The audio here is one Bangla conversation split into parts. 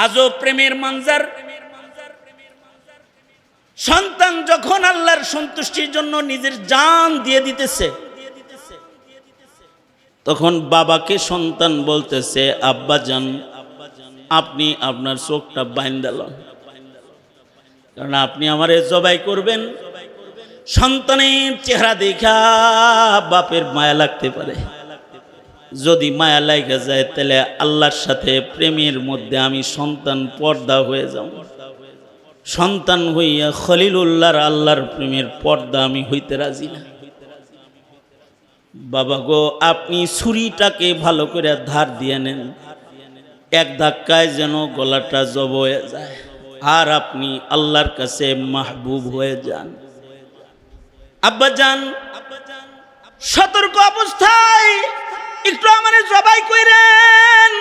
আজও প্রেমের মঞ্জার। সন্তান যখন আল্লাহর সন্তুষ্টির জন্য নিজের জান দিয়ে দিতেছে, তখন বাবাকে সন্তান বলতেছে, আব্বা জান আপনি আপনার চোখটা বাইন্ধা লন, কারণ আপনি আমারে জবাই করবেন। সন্তানের চেহারা দেখা বাপের মায়া লাগতে পারে। যদি মায়া লাগা যায় তাহলে আল্লাহর সাথে প্রেমের মধ্যে আমি সন্তান পর্দা হয়ে যাব। সন্তান হইয়া খলিলুল্লাহর আল্লাহর প্রেমের পর্দা আমি হইতে রাজি না। বাবা গো, আপনি ছুরিটাকে ভালো করে ধার দিয়ে নেন, এক ধাক্কায় যেন গলাটা জব হয়ে যায়, আর আপনি আল্লাহর কাছে মাহবুব হয়ে যান। আব্বা জান সতর্ক অবস্থায় একটু আমারে জবাই কইরেন।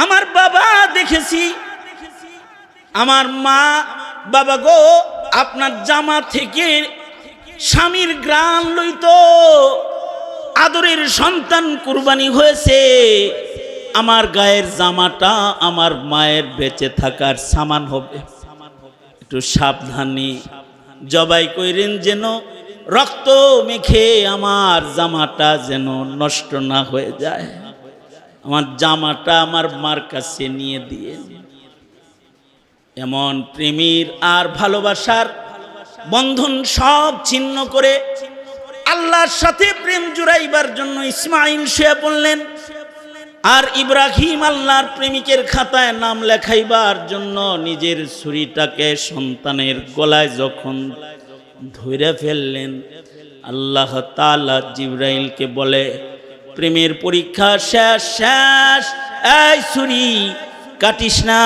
আমার বাবা দেখেছি, আমার মা, বাবা গো আপনার জামা থেকে স্বামীর গ্রাণ লইতো, আদরের সন্তান কুরবানি হয়েছে, আমার গায়ের জামাটা আমার মায়ের বেঁচে থাকার সামান হবে, একটু সাবধানে জবাই কইরেন, যেন রক্ত মেখে আমার জামাটা যেন নষ্ট না হয়ে যায়। আমার জামাটা আমার মার কাছে নিয়ে দিয়ে। এমন প্রেমের আর ভালোবাসার বন্ধন সব ছিন্ন করে আল্লাহর সাথে প্রেম জুড়াইবার জন্য ইসমাইল শুয়ে পড়লেন, আর ইব্রাহিম আল্লাহর প্রেমিকের খাতায় নাম লেখাইবার জন্য নিজের ছুরিটাকে সন্তানের গলায় যখন ধরে ফেললেন, আল্লাহ তাআলা জিবরাইলকে বলে, প্রেমের পরীক্ষা শেষ শেষ, এই ছুরি কাটিস না,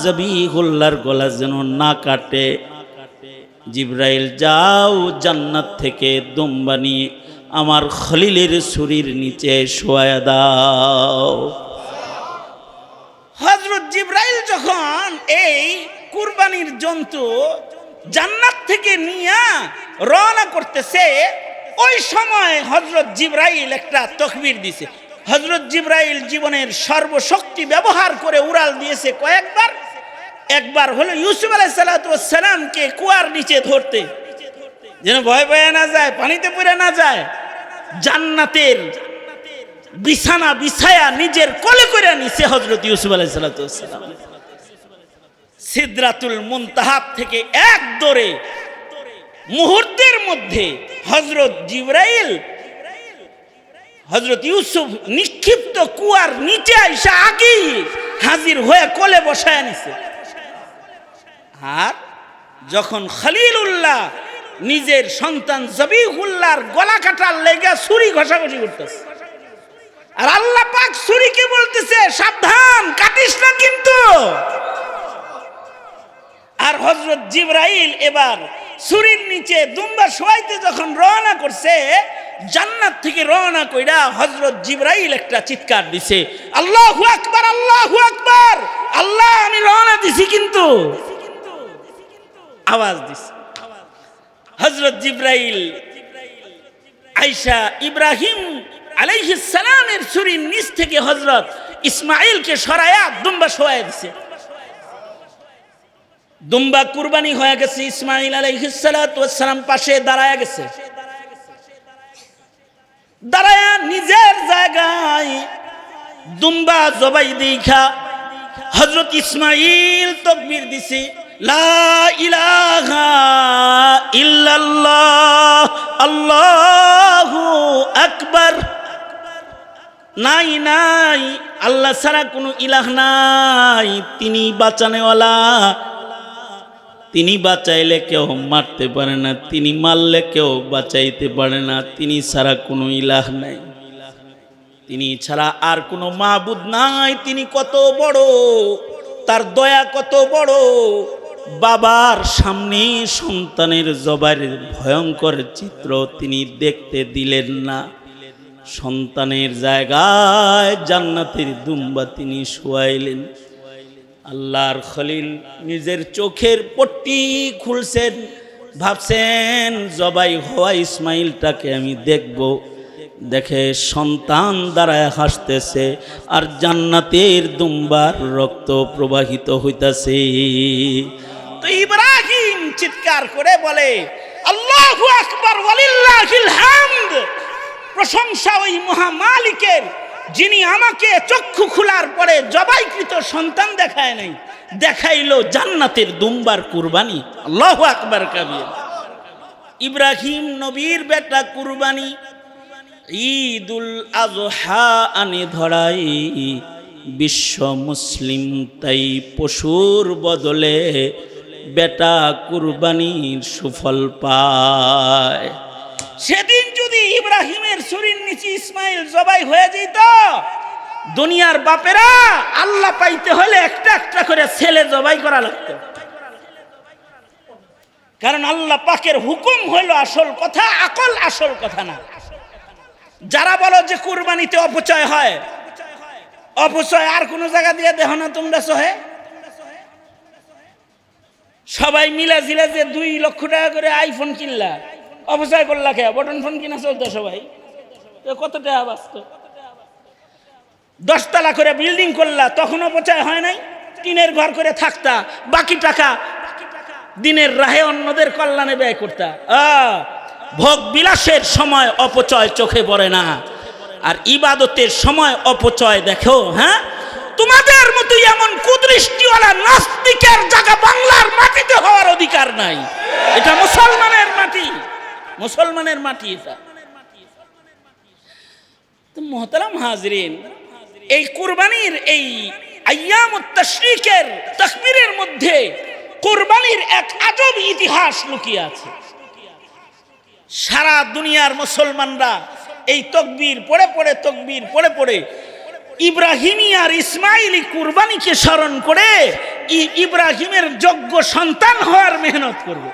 জবিহুল্লাহর গলা যেন না কাটে। জিবরাইল যাও, জান্নাত থেকে দুম্বা নিয়ে আমার খলিলের ছুরির নিচে শোয়া দাও। হযরত জিবরাইল যখন এই কুরবানির জন্তু জান্নাত থেকে নিয়ে রওনা করতেছে, ওই সময় হযরত জিবরাইল একটা তাকবীর দিছে। হযরত জিবরাইল জীবনের সর্বশক্তি ব্যবহার করে উড়াল দিয়েছে কয়েকবার। একবার হলো ইউসুফ আলাইহিস সালাতু ওয়াস সালামকে কুয়ার নিচে ধরতে, যেন ভয় পেয়ে না যায়, পানিতে পড়ে না যায়। জান্নাতের বিছানা বিছায়া নিজের কোলে করে নিছে হযরত ইউসুফ আলাইহিস সালাতু ওয়াস সালাম। সিদরাতুল মুনতাহা থেকে এক দৌড়ে মুহূর্তের মধ্যে হযরত জিবরাইল হযরত ইউসুফ নিক্ষিপ্ত কুয়ার নিচে আইসা আগেই হাজির হয়ে কোলে বসায় নিছে। আর যখন খলিলুল্লাহ নিজের সন্তান জবিহুল্লাহর গলা কাটার লেগে ছুরি ঘষাঘষি করতেছে, আর আল্লাহ পাক ছুরিকে বলতেছে, সাবধান, কাটিস না কিন্তু। আর হযরত জিবরাইল এবার ছুরির নিচে দুম্বা শোয়াইতে যখন রওনা করছে, জান্নাত থেকে রওনা কইরা হযরত জিবরাইল একটা চিৎকার দিছে, আল্লাহু আকবার, আল্লাহু আকবার, আল্লাহ আমি রওনা দিছি কিন্তু, আওয়াজ দিছে। হযরত জিবরাইল আয়েশা ইব্রাহিম আলাইহিস সালামের ছুরির নিচ থেকে হযরত ইসমাঈলকে সরায়া দুম্বা শোয়ায় দিছে। দুম্বা কুরবানি হয়ে গেছে, ইসমাঈল আলাইহিস সালাতু ওয়াস সালাম পাশে দাঁড়ায়া গেছে। দাঁড়ায়া নিজের জায়গায় দুম্বা জবাই দেখা হযরত ইসমাঈল তাকবীর দিছে, লা ইলাহা ইল্লাল্লাহ, আল্লাহু আকবার। নাই নাই, আল্লাহ ছাড়া কোনো ইলাহ নাই, তিনি বাঁচানেওয়ালা, তিনি বাঁচাইলে কেউ মারতে পারে না, তিনি মারলে কেউ বাঁচাইতে পারে না, তিনি ছাড়া কোনো ইলাহ নাই, তিনি ছাড়া আর কোনো মাবুদ নাই। তিনি কত বড়, তার দয়া কত বড়। বাবার সামনে সন্তানের জবাইয়ের ভয়ঙ্কর চিত্র তিনি দেখতে দিলেন না। সন্তানের জায়গায় জান্নাতের দুম্বা তিনি শোয়াইলেন। আল্লাহর খলিল নিজের চোখের পট্টি খুলছেন, ভাবছেন জবাই হওয়া ইসমাইলটাকে আমি দেখব, দেখে সন্তান দাঁড়ায় হাসতেছে আর জান্নাতের দুম্বার রক্ত প্রবাহিত হইতাছে। তো ইব্রাহিম চিৎকার করে বলে আল্লাহু আকবার ওয়ালিল্লাহিল হামদ, প্রশংসা ওই মহামালিকের যিনি আমাকে চক্ষু খোলার পরে জবাইকৃত সন্তান দেখায় নাই, দেখাইলো জান্নাতের দুম্বার কুরবানি। আল্লাহু আকবার কাবীর। ইব্রাহিম নবীর বেটা কুরবানি ঈদুল আযহা আনে ধরাই, বিশ্ব মুসলিম তাই পশুর বদলে বেটা কুরবানির সুফল পায়। সেদিন যদি ইব্রাহিমের ছুরির নিচে ইসমাইল জবাই হয়ে যেত, দুনিয়ার বাপেরা আল্লাহ পাইতে হলে একটা একটা করে ছেলে জবাই করা লাগতো। কারণ আল্লাহ পাকের হুকুম হইল আসল কথা, আকল আসল কথা না। যারা বলো যে কুরবানিতে অপচয় হয়, অপচয় আর কোন জায়গা দিয়ে দেখো না তোমরা সহে। সবাই মিলা জিলা যে 2 লক্ষ টাকা করে আইফোন কিনলা, অপচয় করলা কে? বটন ফোন কিনা চলতো সবাই, কত টাকা বাঁচত? 10 তলা করে বিল্ডিং করলা, তখন অপচয় হয় নাই? টিনের ঘর করে থাকতা, বাকি টাকা দিনের রাহে অন্যদের কল্যাণে ব্যয় করতা। ভোগ বিলাসের সময় অপচয় চোখে পড়ে না, আর ইবাদতের সময় অপচয় দেখো। হ্যাঁ, তোমাদের মতো এমন কুদৃষ্টিওয়ালা নাস্তিকের জায়গা বাংলার মাটিতে হওয়ার অধিকার নাই। এটা মুসলমানের মাটি, মুসলমানের মাটি এটা। তো মুহতারাম হাজরিন, এই কুরবানির এই আইয়ামুত তাশরিকের তাকবীরের মধ্যে কুরবানির এক আজব ইতিহাস লুকিয়ে আছে। সারা দুনিয়ার মুসলমানরা এই তাকবীর পড়ে পড়ে, তাকবীর পড়ে পড়ে ইব্রাহিমী আর ইসমাইলি কুরবানিকে স্মরণ করে ইব্রাহিমের যোগ্য সন্তান হওয়ার মেহনত করবে,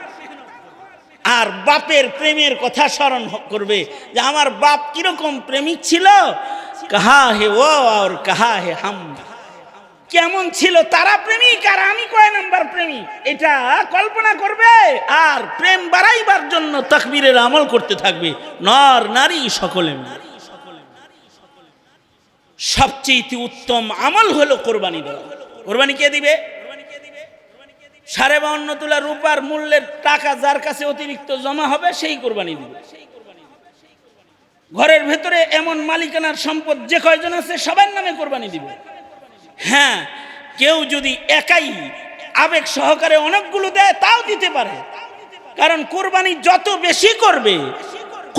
আর বাপের প্রেমের কথা স্মরণ করবে যে আমার বাপ কিরকম প্রেমিক ছিল, কাহা হে ও আর কাহা হে হাম, কেমন ছিল তারা প্রেমিক আর আমি কয় নাম্বার প্রেমিক, এটা কল্পনা করবে। আর প্রেম বাড়াইবার জন্য তাকবীরের আমল করতে থাকবে, নর নারী সকলে মিলে। সবচেয়ে উত্তম আমল হলো কোরবানি দেওয়া। কোরবানি কে দিবে? 52.5 তোলা রূপার মূল্যের টাকা যার কাছে অতিরিক্ত জমা হবে সেই কোরবানি দিবে। ঘরের ভেতরে এমন মালিকানার সম্পদ যে কয়জন আছে সবার নামে কোরবানি দিবে। হ্যাঁ, কেউ যদি একাই আবেগ সহকারে অনেকগুলো দেয় তাও দিতে পারে, কারণ কোরবানি যত বেশি করবে,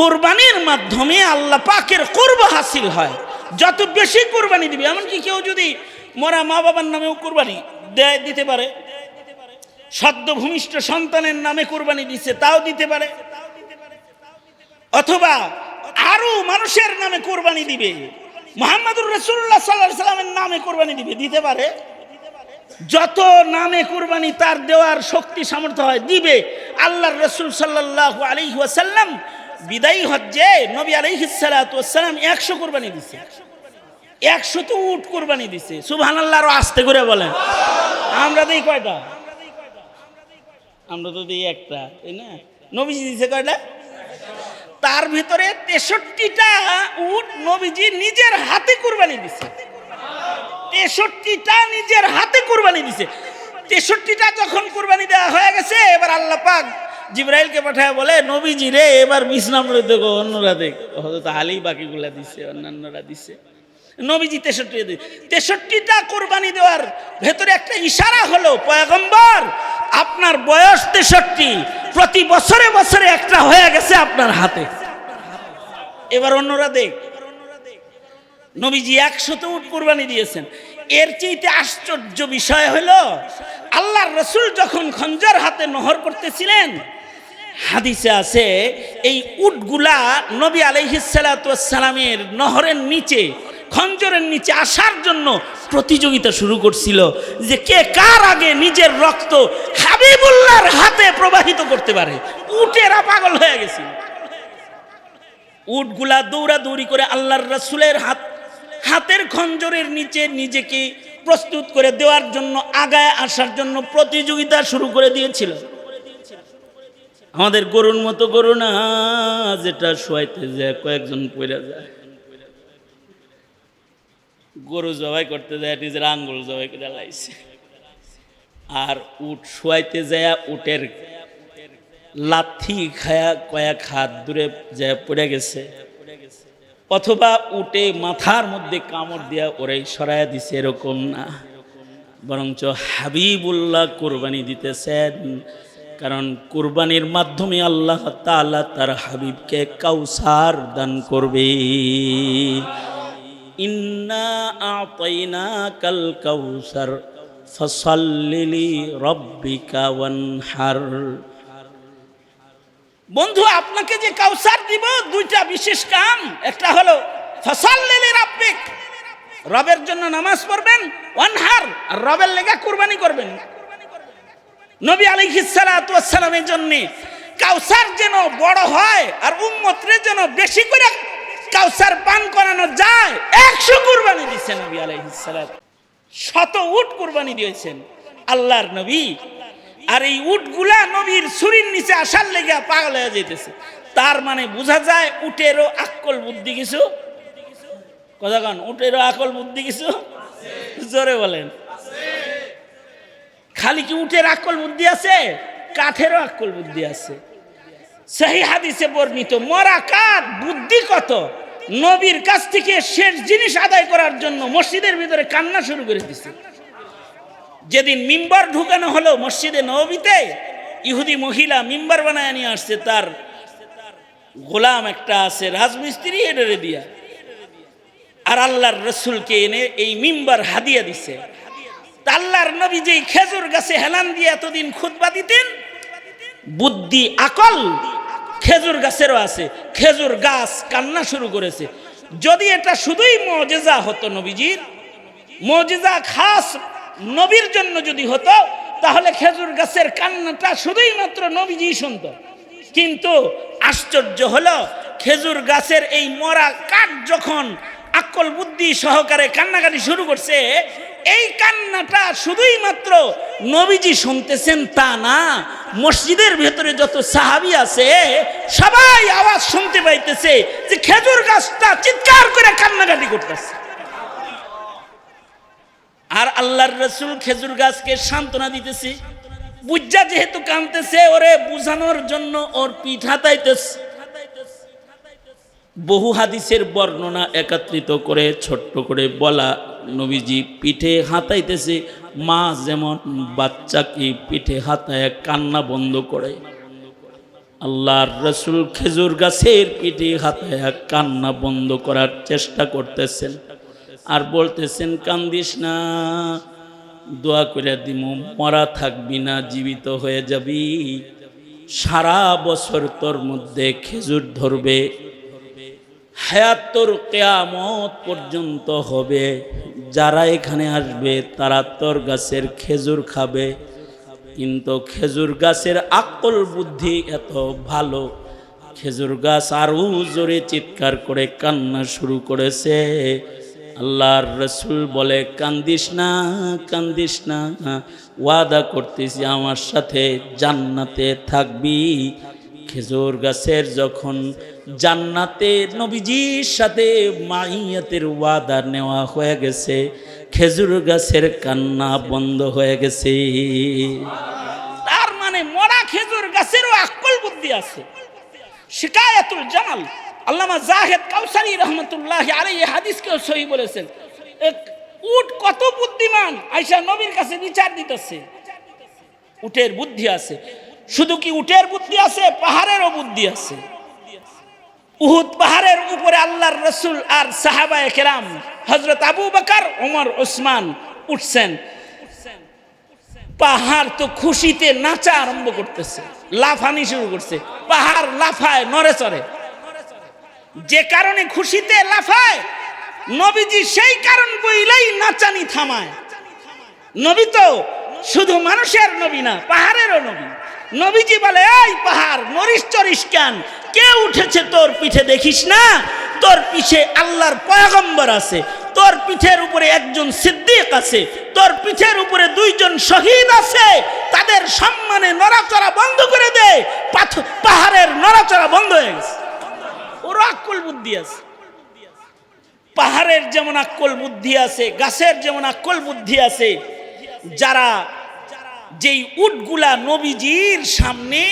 কোরবানির মাধ্যমে আল্লাহ পাকের কুরব হাসিল হয়। যত বেশি কোরবানি দিবে, এমনকি কেউ যদি মরা মা বাবার নামেও কোরবানি দেয় দিতে পারে, সদ্য ভূমিষ্ঠ সন্তানের নামে কোরবানি দিচ্ছে তাও দিতে পারে, অথবা আরো মানুষের নামে কোরবানি দিবে, মুহাম্মদুর রাসূলুল্লাহ সাল্লাল্লাহু আলাইহি সাল্লামের নামে কোরবানি দিতে পারে। যত নামে কোরবানি তার দেওয়ার শক্তি সামর্থ্য হয় দিবে। আল্লাহর রাসূল সাল্লাল্লাহু আলাইহি ওয়াসাল্লাম বিদায়ী হজ্জে নবী আলাইহিস সালাতু ওয়াস সালাম 100 কোরবানি দিছে। 100 তো উট কোরবানি দিছে। সুবহানাল্লাহ, আরো আস্তে করে বলেন। আমরা দেই কয়টা? আমরা তো দিই একটা, তাই না? নবীজি দিছে কয়টা? তার ভিতরে 63টা উট নবীজি নিজের হাতে কুরবানি দিছে। 63টা নিজের হাতে কুরবানি দিছে। 63টা যখন কুরবানি দেওয়া হয়ে গেছে, এবার আল্লাহ পাক জিবরাইলকে পাঠায় বলে, নবীজি রে এবার মিস নাম্বার দেখো, অন্যরা দেখ। হযরত আলী বাকিগুলা দিছে, অন্যান্যরা দিছে। নবীজি 63টা কুরবানি দেওয়ার ভেতরে একটা ইশারা হলো, পয়গম্বর আপনার বয়স 63, প্রতি বছরে বছরে একটা হয়ে গেছে আপনার হাতে, এবার অন্যরা দেখ। নবীজি 100 উট কুরবানি দিয়েছেন। এর চেয়ে আশ্চর্য বিষয় হলো, আল্লাহর রাসূল যখন খঞ্জর হাতে নহর করতেছিলেন, হাদিসে আছে এই উটগুলা নবী আলাইহিস সালাতু ওয়াস সালামের নহরের নিচে, খঞ্জরের নিচে আসার জন্য প্রতিযোগিতা শুরু করছিল যে কে কার আগে নিজের রক্ত হাবিবুল্লাহর হাতে প্রবাহিত করতে পারে। উটেরা পাগল হয়ে গেছিল। উটগুলা দৌড়াদৌড়ি করে আল্লাহর রাসূলের হাতের খঞ্জরের নিচে নিজেকে প্রস্তুত করে দেওয়ার জন্য, আগায় আসার জন্য প্রতিযোগিতা শুরু করে দিয়েছিল। আমাদের গরুর মতো গরু না, যেটা শোয়াইতে যায় কয়েকজন পড়ে যায়। গরু জবাই করতে যায় নিজের আঙ্গুল জবাই করে লাইছে, আর উট শোয়াইতে যায় উটের লাথি খায়া কয়েক হাত দূরে যায় পড়ে গেছে, অথবা উটে মাথার মধ্যে কামড় দিয়া ওরাই সরাইয়া দিছে, এরকম না। বরঞ্চ হাবিবুল্লাহ কুরবানি দিতেছেন, কারণ কুরবানির মাধ্যমে আল্লাহ তাআলা তার হাবিবকে কাউসার দান করবে। ইন্না আতাইনাকাল কাউসার ফাসাল্লি লিরাব্বিকা ওয়ানহার। বন্ধু, আপনাকে যে কাউসার দিব দুইটা বিশেষ কাম। একটা হলো ফাসাল্লি লিরাব্বিক, রবের জন্য নামাজ পড়বেন, ওয়ানহার, আর রবের লেগে কুরবানি করবেন। নবী আলাইহিস সালাতু ওয়াস সালামের জন্য কাউসার যেন বড় হয় আর উম্মতরে যেন বেশি করে কাউসার পান করানো যায়, 100 কুরবানি দিয়েছেন নবী আলাইহিস সালাত। 100 উট কুরবানি দিয়েছেন আল্লাহর নবী। আর এই উটগুলা নবীর ছুরির নিচে আসার লেগে পাগল হয়ে যেতেছে। তার মানে বোঝা যায় উটেরও আকল বুদ্ধি কিছু, কথা কন, উটেরও আকল বুদ্ধি কিছু, জোরে বলেন। খালি কি উটের আকল বুদ্ধি আছে? কাঠেরও আকল বুদ্ধি আছে। সহিহ হাদিসে বর্ণিত মরা কাঠ বুদ্ধি কত, নবীর কাছ থেকে শেষ জিনিস আদায় করার জন্য মসজিদের ভিতরে কান্না শুরু করে দিছে। যেদিন মিম্বার ঢুকানো হলো মসজিদে নববীতে, ইহুদি মহিলা মিম্বার বানায় নিয়ে আসছে, তার গোলাম একটা আছে রাজমিস্ত্রি, এডরে দিয়া, আর আল্লাহর রসুলকে এনে এই মিম্বার হাদিয়া দিছে। আল্লাহর নবী যেই খেজুর গাছে হেলান দিয়ে এতদিন খুতবা দিতেন, বুদ্ধি আকল খেজুর গাছেরও আছে। খেজুর গাছ কান্না শুরু করেছে। যদি এটা শুধুই মুজিজা হতো, নবীজির মুজিজা খাস নবীর জন্য যদি হতো, তাহলে খেজুর গাছের কান্নাটা শুধুই মাত্র নবীজি শুনতো। কিন্তু আশ্চর্য হলো, খেজুর গাছের এই মরা কাঠ যখন আকল বুদ্ধি সহকারে কান্নাকাটি শুরু করছে, এই কান্নাটা শুধুই মাত্র নবীজি শুনতেছেন তা না, মসজিদের ভেতরে যত সাহাবী আছে সবাই আওয়াজ শুনতে পাইতেছে যে খেজুর গাছটা চিৎকার করে কান্নাকাটি করতেছে। আর আল্লাহর রাসূল খেজুর গাছকে সান্ত্বনা দিতেছে, বুঝা যেহেতু কাঁদতেছে, ওরে বুঝানোর জন্য ওর পিঠ হাতাইতেছে। বহু হাদিসের বর্ণনা একত্রিত করে ছোট্ট করে বলা, নবীজি পিঠে হাতাইতেছে, মা যেমন বাচ্চাকে পিঠে হাতায় কান্না বন্ধ করে, আল্লাহর রাসূল খেজুর গাছের পিঠে হাতায় কান্না বন্ধ করার চেষ্টা করতেছেন। আর বলতেছেন, কান্দিস না, দোয়া করে দিমু, মরা থাকবি না, জীবিত হয়ে যাবি। সারা বছর তোর মধ্যে খেজুর ধরবে, হায়াত তোর কিয়ামত পর্যন্ত হবে। যারা এখানে আসবে তারা তোর গাছের খেজুর খাবে। কিন্তু খেজুর গাছের আকল বুদ্ধি এত ভালো, খেজুর গাছ আরো জোরে চিৎকার করে কান্না শুরু করেছে। আল্লাহর রাসূল বলে, কান্দিস না, কান্দিস না, ওয়াদা করতেছি আমার সাথে জান্নাতে থাকবি। খেজুর গাছের যখন জান্নাতে নবীজির সাথে মাইয়াতের ওয়াদা নেওয়া হয়ে গেছে, খেজুর গাছের কান্না বন্ধ হয়ে গেছে। তার মানে মরা খেজুর গাছেরও আকল বুদ্ধি আছে। শিকায়াতুল জামাল আল্লামা জাহেদ কাউসারি রহমতুল্লাহ আলাইহি হাদিসকেও সহিহ বলেছেন। এক উট কত বুদ্ধিমান, আয়েশা নবীর কাছে বিচার দিতেছে। উটের বুদ্ধি আছে। শুধু কি উটের বুদ্ধি আছে, পাহাড়েরও বুদ্ধি আছে। উহুদ পাহাড়ের উপরে আল্লাহর রাসূল আর সাহাবায়ে কেরাম হযরত আবু বকর, ওমর, ওসমান উঠছেন। পাহাড় তো খুশিতে নাচা আরম্ভ করতেছে, লাফানি শুরু করছে। পাহাড় লাফায়, নড়ে চড়ে। যে কারণে খুশিতে লাফায়, নবীজি সেই কারণ বইলেই নাচানি থামায়। নবী তো শুধু মানুষের নবী না, পাহাড়েরও নবী। নবীজি বলে, এই পাহাড় নড়িস চড়িস কেন? কে উঠেছে তোর পিঠে দেখিস না? তোর পিঠে আল্লাহর পয়গম্বর আছে, তোর পিঠের উপরে একজন সিদ্দিক আছে, তোর পিঠের উপরে 2জন শহীদ আছে। তাদের সম্মানে নড়াচড়া বন্ধ করে দেয়, পাহাড়ের নড়াচড়া বন্ধ হয়ে গেছে। ওর আক্কল বুদ্ধি আছে, পাহাড়ের যেমন আক্কল বুদ্ধি আছে, গাছের যেমন আক্কল বুদ্ধি আছে। যারা যেই উটগুলা নবীজির সামনে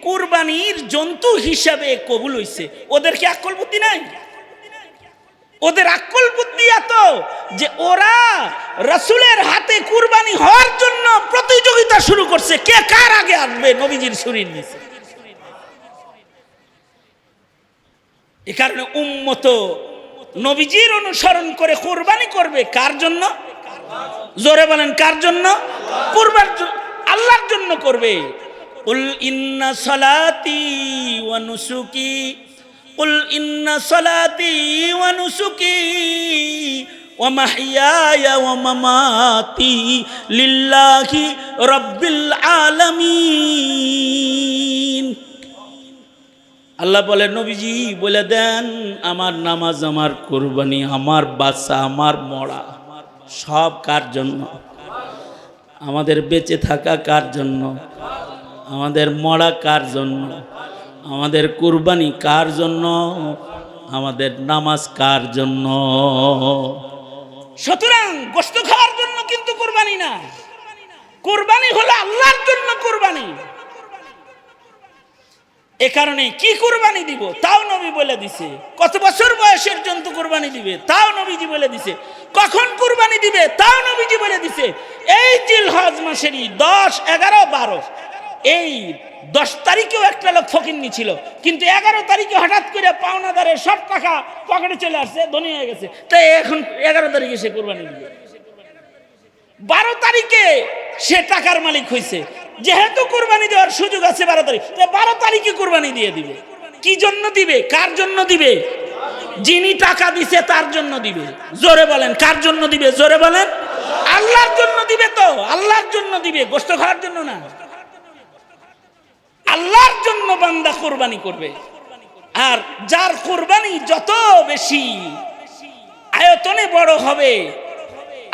কুরবানির জন্তু হিসাবে কবুল হইছে, ওদের কি আক্কল বুদ্ধি নাই? ওদের আক্কল বুদ্ধি এত যে ওরা রাসূলের হাতে কুরবানি হওয়ার জন্য প্রতিযোগিতা শুরু করছে, কে কার আগে আসবে নবীজির শরীর নিচে। এ কারণে উম্মত নবীজির অনুসরণ করে কুরবানি করবে। কার জন্য? জোরে বলেন, কার জন্য? আল্লাহর জন্য করবে। কুল ইন্না সলাতি ওয়া নুসুকি, কুল ইন্না সলাতি ওয়া নুসুকি ওয়া মাহইয়ায়া ওয়া মামাতি লিল্লাহি রাব্বিল আলামিন। আল্লাহ বলে, নবীজি বলে দেন, আমার নামাজ, আমার কুরবানি, আমার বাচ্চা, আমার মরা সব কার জন্য? আমাদের বেঁচে থাকা কার জন্য? আমাদের মরা কার জন্য? আমাদের কুরবানি কার জন্য? আমাদের নামাজ কার জন্য? সুতরাং গোশত খাওয়ার জন্য কিন্তু কুরবানি না, কুরবানি হলো আল্লাহর জন্য কুরবানি। এ কারণে কি কুরবানি দিব তাও নবী বলে দিছে। কত বছর বয়সের জন্তু কুরবানি দিবে তাও নবীজি বলে দিছে। কখন কুরবানি দিবে তাও নবীজি বলে দিছে। এই জিলহজ মাসেরই 10, 11, 12 এই 10 তারিখেও একটা লোক ফকিন্নি ছিল, কিন্তু 11 তারিখে হঠাৎ করে পাওনাদারের সব টাকা পকেটে চলে আসছে, ধনী হয়ে গেছে। তাই এখন 11 তারিখে সে কুরবানি দিবে, 12 তারিখে সে টাকার মালিক হয়েছে। যেহেতু কুরবানি দেওয়ার সুযোগ আছে 12 তারিখ, 12 তারিখে কুরবানি দিয়ে দিবে। কি জন্য দিবে? কার জন্য দিবে? যিনি টাকা দিছে তার জন্য দিবে। জোরে বলেন, কার জন্য দিবে? জোরে বলেন, আল্লাহর জন্য দিবে। তো আল্লাহর জন্য দিবে, গোশত খাওয়ার জন্য না। আল্লাহর জন্য বান্দা কুরবানি করবে। আর যার কুরবানি যত বেশি আয়তনে বড় হবে,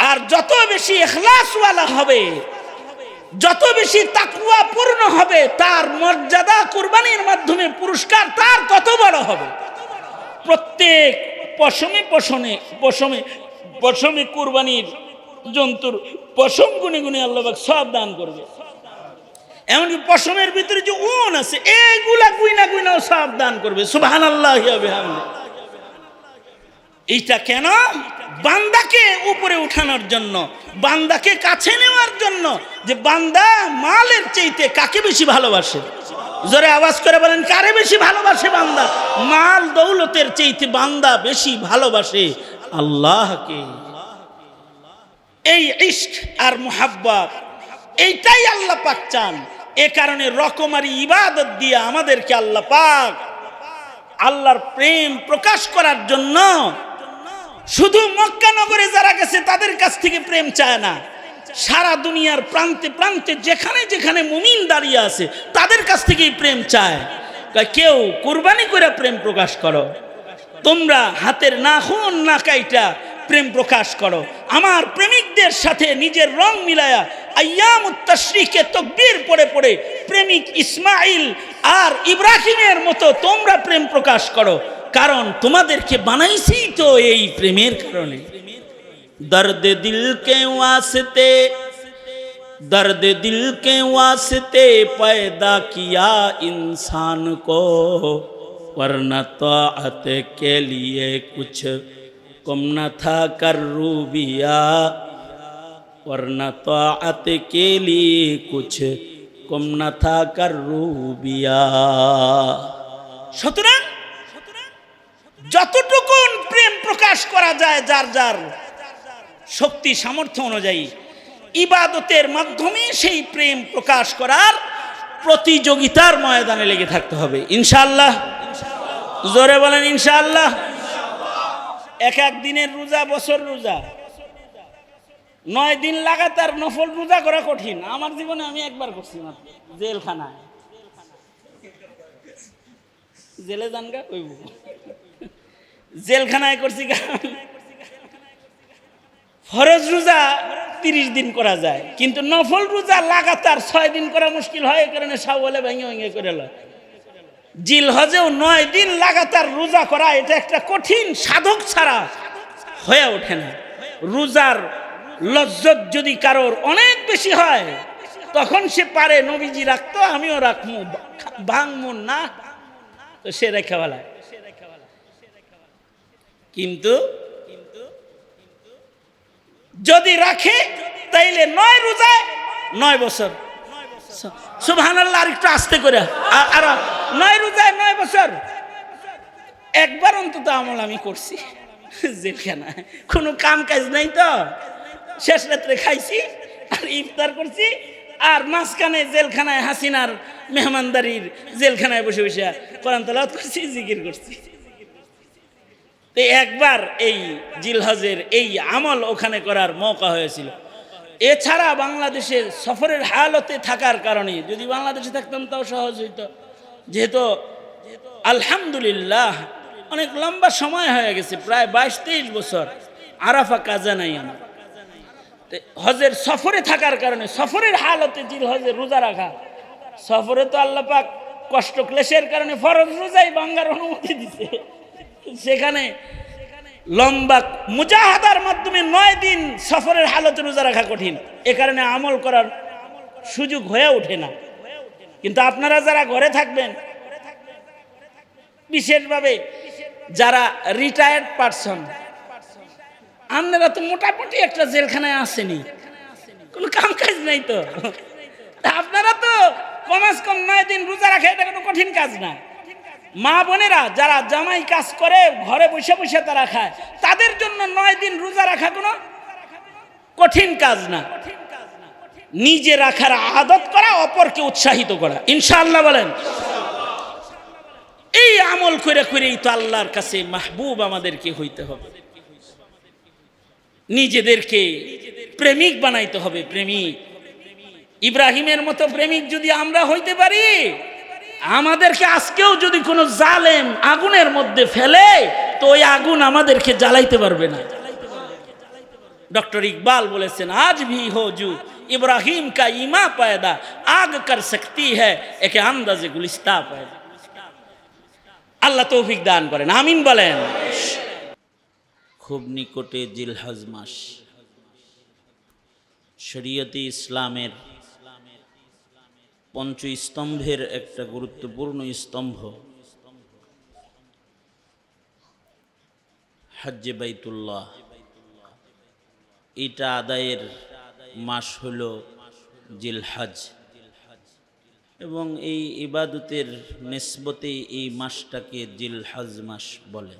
আর যত বেশি ইখলাসওয়ালা হবে, যত বেশি তাকওয়া পূর্ণ হবে, তার মর্যাদা কুরবানির মাধ্যমে পুরস্কার তার তত বড় হবে। প্রত্যেক পশমে কুরবানির জন্তুর পশম গুনে গুনে আল্লাহ পাক সব দান করবে। এমনকি পশমের ভিতরে যে উন আছে, এইগুলা গুইনা গুইনাও সব দান করবে। সুবহানাল্লাহি ওয়া বিহামদিহি। এইটা কেন? বান্দাকে উপরে উঠানোর জন্য, বান্দাকে কাছে নেওয়ার জন্য। যে বান্দা মালের চাইতে কাকে বেশি ভালোবাসে? জোরে আওয়াজ করে বলেন, কারে বেশি ভালোবাসে বান্দা? মাল দৌলতের চাইতে বান্দা বেশি ভালোবাসে আল্লাহকে। এই ইশক আর মুহাব্বত, এইটাই আল্লাহ পাক চান। এ কারণে রকমারি ইবাদত দিয়ে আমাদেরকে আল্লাহ পাক আল্লাহর প্রেম প্রকাশ করার জন্য শুধু মক্কা নগরে যারা গেছে তাদের কাছ থেকে প্রেম চায় না, সারা দুনিয়ার প্রান্তে প্রান্তে যেখানে যেখানে মুমিন দাঁড়িয়ে আছে তাদের কাছ থেকেই প্রেম চায়। কেউ কুরবানি করে প্রেম প্রকাশ করো, তোমরা হাতের নাখুন না কাইটা প্রেম প্রকাশ করো। আমার প্রেমিকদের সাথে নিজের রং মিলায়া আইয়ামুত তাশরিকে তাকবীর পড়ে পড়ে প্রেমিক ইসমাইল আর ইব্রাহিমের মতো তোমরা প্রেম প্রকাশ করো, কারণ তোমাদেরকে বানাইছি তো এই প্রেমের কারণে। দর্দ দিল কে ওয়াস্তে, दर्द दिल के वास्ते पैदा किया इंसान को, वरना तौअत के लिए कुछ कम न था करूबिया, वरना तौअत के लिए कुछ कम न था करूबिया। সুতরাং যতটুকুন প্রেম প্রকাশ করা যায় যার যার শক্তি সামর্থ্য অনুযায়ী, ইবাদতের মাধ্যমে সেই প্রেম প্রকাশ করার প্রতিযোগিতার ময়দানে লেগে থাকতে হবে ইনশাআল্লাহ। জোরে বলেন ইনশাআল্লাহ। এক এক দিনের রোজা বছর রোজা, 9 দিন লাগাতার নফল রোজা করা কঠিন। আমার জীবনে আমি একবার করছি মাত্র, জেলখানায়। জেলে জানগা কইব, জেলখানায় করছি। ফরজ রোজা 30 দিন করা যায়, কিন্তু নফল রোজা লাগাতার 6 দিন করা মুশকিল হয়, এই কারণে শাওয়ালে ভেঙে ভেঙে করে লয়। জিলহজেও 9 দিন লাগাতার রোজা করা এটা একটা কঠিন, সাধক ছাড়া হয়ে ওঠে না। রোজার লজ্জত যদি কারোর অনেক বেশি হয় তখন সে পারে, নবীজি রাখতো আমিও রাখবো, ভাঙবো না, তো সে রেখে বেলায়। কিন্তু যদি রাখে তাইলে 9 রোজায় 9 বছর, সুবহানাল্লাহ, আর একটু আস্তে করে, আর 9 রোজায় 9 বছর। একবার অন্তত আমল আমি করছি জেলখানায়, কোনো কাম কাজ নাই তো, শেষ রাত্রে খাইছি আর ইফতার করছি, আর মাঝখানে জেলখানায় হাসিনার মেহমানদারির জেলখানায় বসে বসে কোরআন তেলাওয়াত করছি, জিকির করছি। তো একবার এই জিলহজের এই আমল ওখানে করার মৌকা হয়েছিল। এছাড়া বাংলাদেশের সফরের হালতে থাকার কারণে, যদি বাংলাদেশে থাকতাম তাও সহজ হইতো, যেহেতু আলহামদুলিল্লাহ অনেক লম্বা সময় হয়ে গেছে, প্রায় 22-23 বছর আরাফা কাজা নাই আমার। হজের সফরে থাকার কারণে, সফরের হালতে জিলহজের রোজা রাখা, সফরে তো আল্লাহ পাক কষ্ট ক্লেশের কারণে ফরজ রোজাই ভাঙ্গার অনুমতি দিছে, সেখানে লম্বা মুজাহাদার মাধ্যমে 9 দিন সফরের হালতে রোজা রাখা কঠিন, এ কারণে আমল করার সুযোগ হয়ে ওঠে না। কিন্তু আপনারা যারা ঘরে থাকবেন, বিশেষভাবে যারা রিটায়ার্ড পারসন, আপনারা তো মোটামুটি একটা জেলখানায় আসেনি, কোনো কাম কাজ নাই, তো আপনারা তো কমাস কম 9 দিন রোজা রাখা এটা কোনো কঠিন কাজ না। মা বোনেরা যারা জামাই কাজ করে ঘরে বসে বসে তারা খায়, তাদের জন্য 9 দিন রোজা রাখা কোনো কঠিন কাজ না। নিজে রাখার আদত করা, অপরকে উৎসাহিত করা, ইনশাআল্লাহ বলেন। এই আমল করে করেই তো আল্লাহর কাছে মাহবুব আমাদেরকে হইতে হবে, নিজেদেরকে প্রেমিক বানাইতে হবে। প্রেমিক ইব্রাহিমের মতো প্রেমিক যদি আমরা হইতে পারি, আমাদেরকে আজকেও যদি কোনো জালেম আগুনের মধ্যে ফেলে, তো ওই আগুন আমাদেরকে জ্বালাইতে পারবে না। ডক্টর ইকবাল বলেছেন, আজ ভি হো জু ইব্রাহিম কা ইমা পয়দা, আগ কর সকতি হ্যায় একে আন্দাজে গুলিস্তা পয়দা। আল্লাহ তৌফিক দান করেন, আমিন বলেন। খুব নিকটে জিলহজ মাস, শরীয়তে ইসলামের পঞ্চস্তম্ভের একটা গুরুত্বপূর্ণ স্তম্ভ হজ্জে বাইতুল্লাহ, এটা আদায়ের মাস হল জিলহজ, এবং এই ইবাদতের নিসবতে এই মাসটাকে জিলহজ মাস বলে।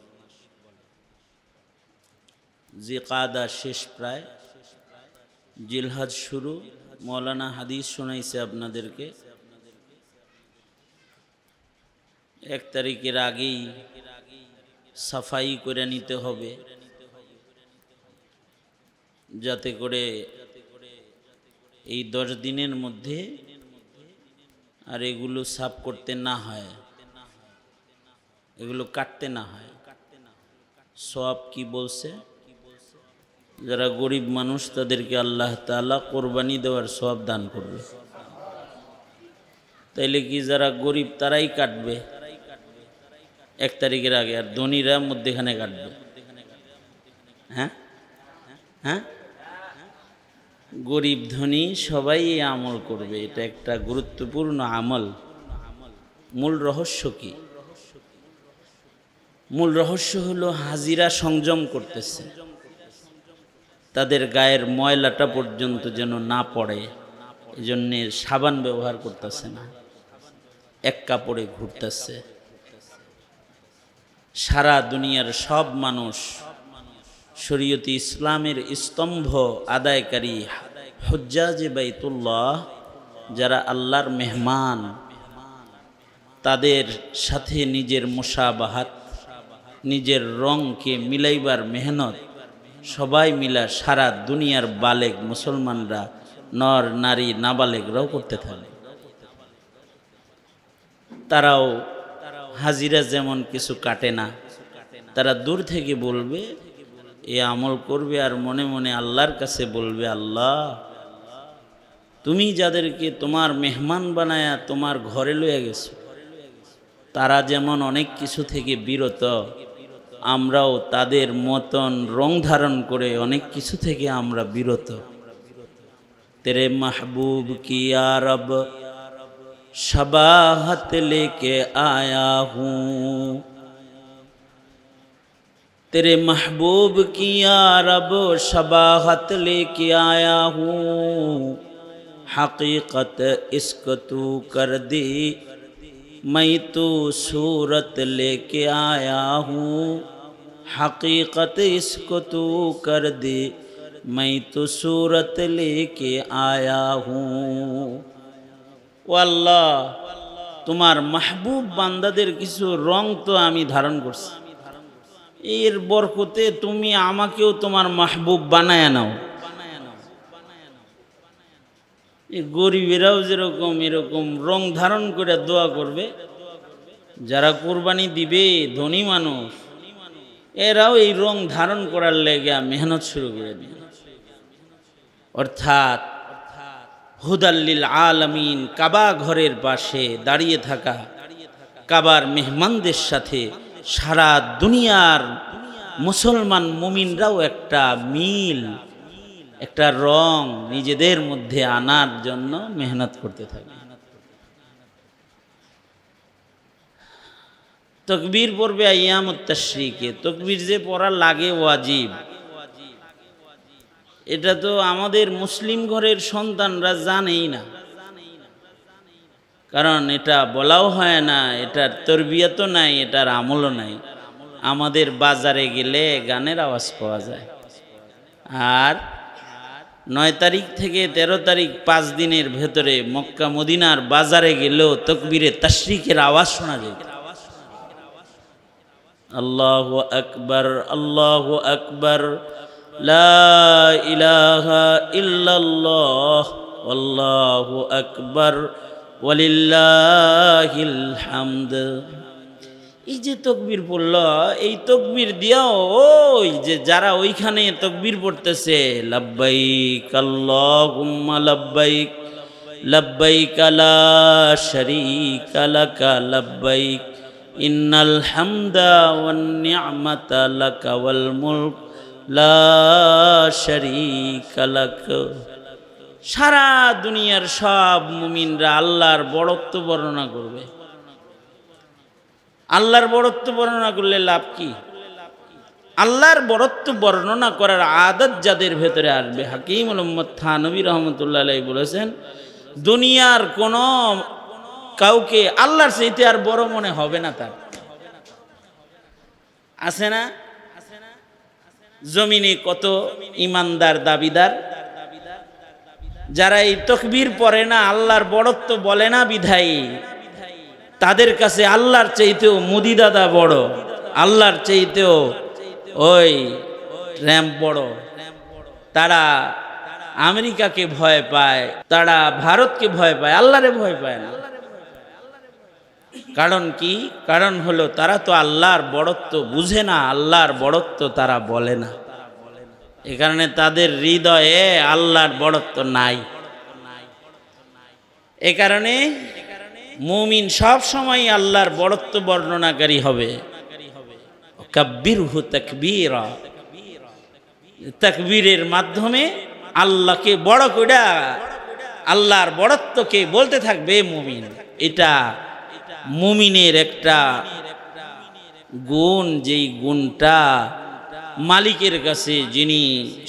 জিকাদা শেষ প্রায়, জিলহজ শুরু। মৌলানা হাদিস শোনাইছে আপনাদেরকে, 1 তারিখের আগেই সাফাই করে নিতে হবে, যাতে করে এই 10 দিনের মধ্যে আর এগুলো সাফ করতে না হয়, এগুলো কাটতে না হয়। সওয়াব কি বলছে? যারা গরিব মানুষ তাদেরকে আল্লাহ তাআলা কোরবানি দেওয়ার সওয়াব দান করবে। তাইলে কি যারা গরিব তারাই কাটবে 1 তারিখের আগে, আর ধনীরা মধ্যেখানে কাটবে? হ্যাঁ হ্যাঁ, গরিব ধনী সবাই এই আমল করবে, এটা একটা গুরুত্বপূর্ণ আমল। মূল রহস্য কি? মূল রহস্য হলো হাজিরা সংযম করতেছে, তাদের গায়ের ময়লাটা পর্যন্ত যেন না পড়ে, এজন্য সাবান ব্যবহার করতেছে না, এক কাপড়ে ঘুরতেছে। সারা দুনিয়ার সব মানুষ শরীয়তে ইসলামের স্তম্ভ আদায়কারী হুজ্জাজে বাইতুল্লাহ, যারা আল্লাহর মেহমান, তাদের সাথে নিজের মুসাবাহাত, নিজের রংকে মিলাইবার মেহনত সবাই মিলা সারা দুনিয়ার বালেগ মুসলমানরা, নর নারী নাবালেগরাও করতে থাকে। তারাও হাজিরা যেমন কিছু কাটে না, তারা দূর থেকে বলবে এ আমল করবে আর মনে মনে আল্লাহর কাছে বলবে, আল্লাহ তুমি যাদেরকে তোমার মেহমান বানায়া তোমার ঘরে লইয়া গেছো, তারা যেমন অনেক কিছু থেকে বিরত, আমরাও তাদের মতন রং ধারণ করে অনেক কিছু থেকে আমরা বিরত। তেরে মাহবুব কি ইয়া রব शबाहत लेके आया हूँ, तेरे महबूब की या रब शबाहत लेके आया हूँ, हकीकत इश्क तू कर दी मैं तो सूरत लेके आया हूँ, हकीकत इश्क तू कर दी मैं तो सूरत लेके आया हूँ। ও আল্লাহ, তোমার মাহবুব বান্দাদের কিছু রং তো আমি ধারণ করছি, এর বরকতে তুমি আমাকেও তোমার মাহবুব বানায় নাও। এই গরিবেরাও যেরকম এরকম রং ধারণ করে দোয়া করবে, যারা কোরবানি দিবে ধনী মানুষ এরাও এই রং ধারণ করার লেগে মেহনত শুরু করে দিবে। অর্থাৎ হুদাল্লিল আলামিন, কাবা ঘরের পাশে দাঁড়িয়ে থাকা কাবার মেহমানদের সাথে সারা দুনিয়ার মুসলমান মুমিনরাও একটা মিল, একটা রং নিজেদের মধ্যে আনার জন্য মেহনত করতে থাকে। তকবীর পড়বে আইয়ামুত তাশরিকে, তকবীর যে পড়া লাগে ওয়াজিব, এটা তো আমাদের মুসলিম ঘরের সন্তানরা জানেই না, কারণ এটা বলাও হয় না, এটার তরবিয়তও নাই, এটার আমলও নাই। আমাদের বাজারে গেলে গানের আওয়াজ পাওয়া যায়, আর 9 তারিখ থেকে 13 তারিখ 5 দিনের ভেতরে মক্কা মদিনার বাজারে গেলেও তকবীরে তাশরিকের আওয়াজ শোনা যায়। আল্লাহু আকবার, আল্লাহু আকবার, লা ইলাহা ইল্লাল্লাহ, আল্লাহু আকবার, ওয়ালিল্লাহিল হামদ। এই যে তকবীর পড়ল, এই তকবীর দিয়াও ওই যে যারা ওইখানে তকবীর পড়তেছে, লাব্বাইক আল্লাহুম্মা লাব্বাইক, লাব্বাইক লা শারীকা লাকা লাব্বাইক, ইন্নাল হামদা ওয়ান নি'মাতা লাকা ওয়াল মুলক লা শারীকা লাক। সারা দুনিয়ার সব মুমিনরা আল্লাহর বড়ত্ব বর্ণনা করবে। আল্লাহর বড়ত্ব বর্ণনা করলে লাভ কি? আল্লাহর বড়ত্ব বর্ণনা করার আদত যাদের ভেতরে আসবে, হাকিমুল উম্মত থানবী রহমতুল্লাহ আলাইহি বলেছেন, দুনিয়ার কোন কাউকে আল্লাহর চাইতে আর বড় মনে হবে না তার। আছে না জমিনে কত ইমানদার দাবিদার, যারা এই তকবীর পড়ে না, আল্লাহর বড়ত্ব বলে না বিধায়ী, তাদের কাছে আল্লাহর চাইতেও মুদি দাদা বড়, আল্লাহর চাইতেও ওই র্যাম্প বড়। তারা আমেরিকাকে ভয় পায়, তারা ভারতকে ভয় পায়, আল্লাহরে ভয় পায় না। কারণ কি? কারণ হলো তারা তো আল্লাহর বড়ত্ব বুঝে না, আল্লাহর বড়ত্ব তারা বলে না। এ কারণে তাদের হৃদয়ে আল্লাহর বড়ত্ব নাই। এ কারণে মুমিন সব সময় আল্লাহর বড়ত্ব বর্ণনাকারী হবে। কাব্বিরহু তাকবীরা, তাকবীরের মাধ্যমে আল্লাহকে বড় কইরা আল্লাহর বড়ত্বকে বলতে থাকবে মুমিন। এটা মুমিনের একটা গুণ, যেই গুণটা মালিকের কাছে, যিনি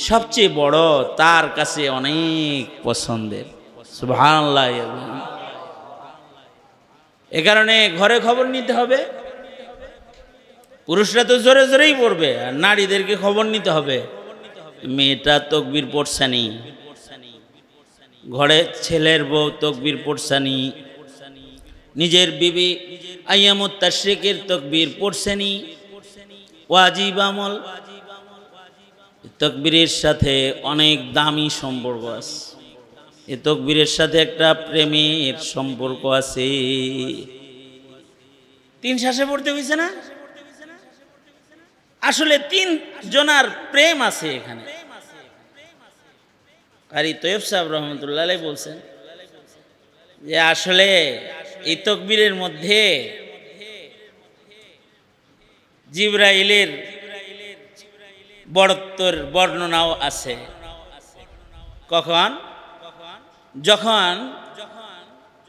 সবচেয়ে বড়, তার কাছে অনেক পছন্দের। সুবহানাল্লাহ। এ কারণে ঘরে খবর নিতে হবে। পুরুষরা তো জোরে জোরেই পড়বে, আর নারীদেরকে খবর নিতে হবে, মেয়েটা তকবীর পড়ছানি, ঘরে ছেলের বউ তকবীর পড়ছানি, নিজের বিবি আইয়ামুত তাশরিকের তকবীর পড়ছেনি। ওয়াজিব আমল, তকবীরের সাথে অনেক দামি সম্পর্ক আছে। এ তকবীরের সাথে একটা প্রেমের সম্পর্ক আছে। 3 শ্বাসে পড়তে হয়েছে না? আসলে তিন জনার প্রেম আছে এখানে। কারি তৈয়ব সাহেব রহমতুল্লাহ আলাইহি বলছেন যে আসলে এই তাকবীরের মধ্যে জিবরাইলের বড়ত্বর বর্ণনাও আছে। কখন? যখন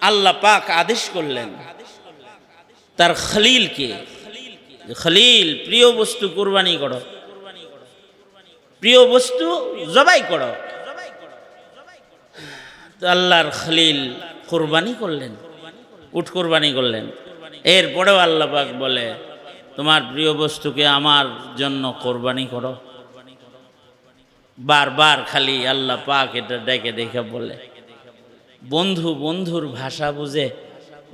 আল্লাহ পাক আদেশ করলেন তার খলিলকে, খলিল প্রিয় বস্তু কুরবানি করো, প্রিয় বস্তু জবাই করো। তো আল্লাহর খলিল কুরবানি করলেন, উট কুরবানি করলেন। এরপরেও আল্লাহ পাক বলে তোমার প্রিয় বস্তুকে আমার জন্য কোরবানি করো। বারবার খালি আল্লাহ পাক এটা ডেকে ডেকে বলে। বন্ধু বন্ধুর ভাষা